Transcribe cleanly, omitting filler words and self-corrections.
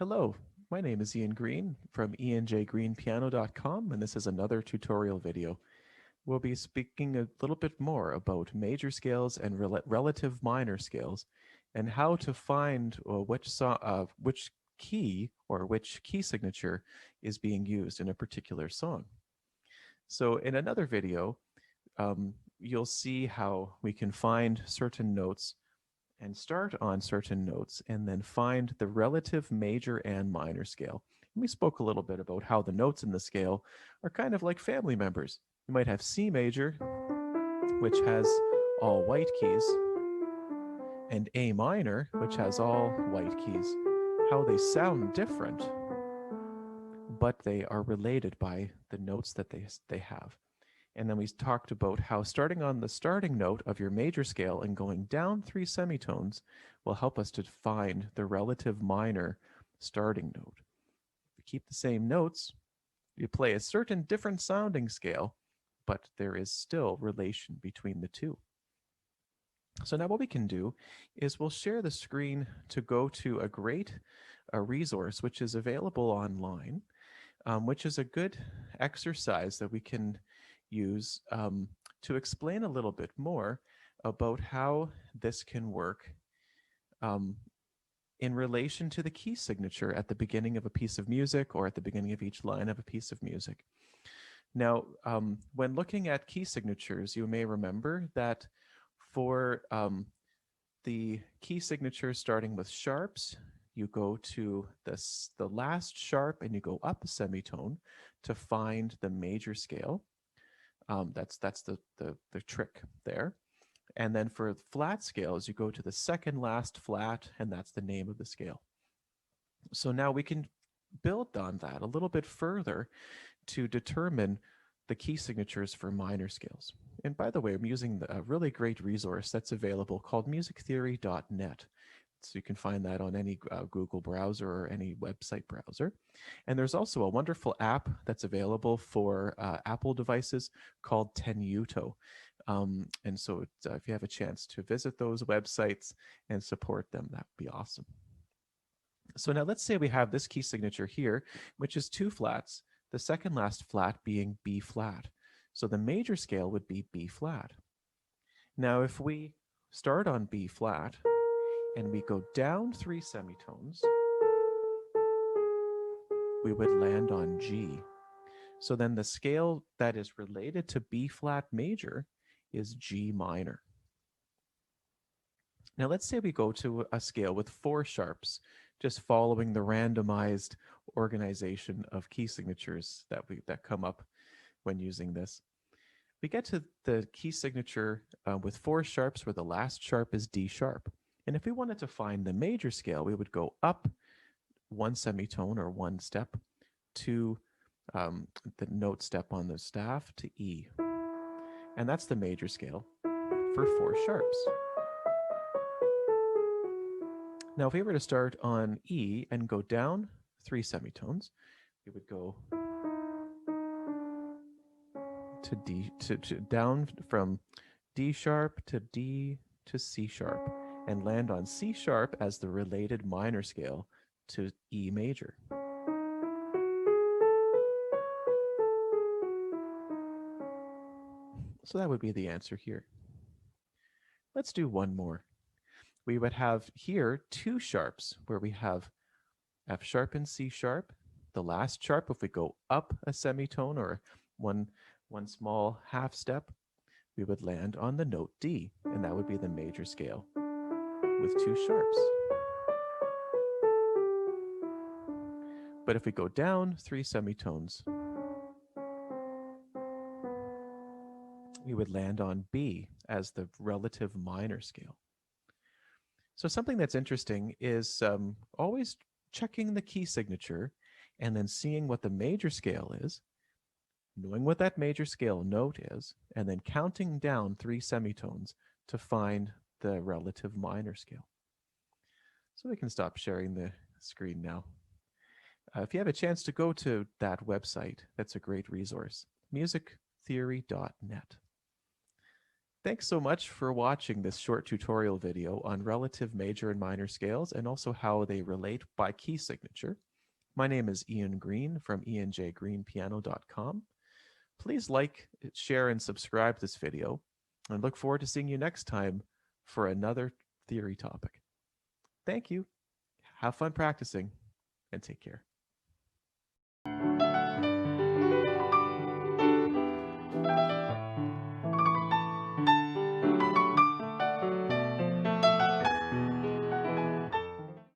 Hello, my name is Ian Green from enjgreenpiano.com, and this is another tutorial video. We'll be speaking a little bit more about major scales and relative minor scales and how to find which key or which key signature is being used in a particular song. So in another video, you'll see how we can find certain notes and start on certain notes and then find the relative major and minor scale. And we spoke a little bit about how the notes in the scale are kind of like family members. You might have C major, which has all white keys, and A minor, which has all white keys. How they sound different, but they are related by the notes that they have. And then we talked about how starting on the starting note of your major scale and going down 3 semitones will help us to find the relative minor starting note. If you keep the same notes, you play a certain different sounding scale, but there is still relation between the two. So now what we can do is we'll share the screen to go to a great resource which is available online, which is a good exercise that we can use to explain a little bit more about how this can work in relation to the key signature at the beginning of a piece of music or at the beginning of each line of a piece of music. Now, when looking at key signatures, you may remember that for the key signature starting with sharps, you go to the last sharp and you go up a semitone to find the major scale. That's the trick there. And then for flat scales, you go to the second last flat, and that's the name of the scale. So now we can build on that a little bit further to determine the key signatures for minor scales. And by the way, I'm using a really great resource that's available called musictheory.net. So you can find that on any Google browser or any website browser. And there's also a wonderful app that's available for Apple devices called Tenuto. And so if you have a chance to visit those websites and support them, that would be awesome. So now let's say we have this key signature here, which is 2 flats, the second last flat being B flat. So the major scale would be B flat. Now if we start on B flat, and we go down 3 semitones, we would land on G. So then the scale that is related to B flat major is G minor. Now let's say we go to a scale with 4 sharps, just following the randomized organization of key signatures that come up when using this. We get to the key signature with 4 sharps where the last sharp is D sharp. And if we wanted to find the major scale, we would go up 1 semitone or 1 step to the note step on the staff to E. And that's the major scale for 4 sharps. Now, if we were to start on E and go down 3 semitones, we would go to D, to down from D sharp to D to C sharp, and land on C sharp as the related minor scale to E major. So that would be the answer here. Let's do one more. We would have here 2 sharps where we have F sharp and C sharp. The last sharp, if we go up a semitone or one small half step, we would land on the note D, and that would be the major scale with 2 sharps. But if we go down 3 semitones, we would land on B as the relative minor scale. So something that's interesting is always checking the key signature and then seeing what the major scale is, knowing what that major scale note is, and then counting down 3 semitones to find the relative minor scale. So we can stop sharing the screen now. If you have a chance to go to that website, that's a great resource, musictheory.net. Thanks so much for watching this short tutorial video on relative major and minor scales and also how they relate by key signature. My name is Ian Green from enjgreenpiano.com. Please like, share, and subscribe this video, and look forward to seeing you next time for another theory topic. Thank you. Have fun practicing, and take care.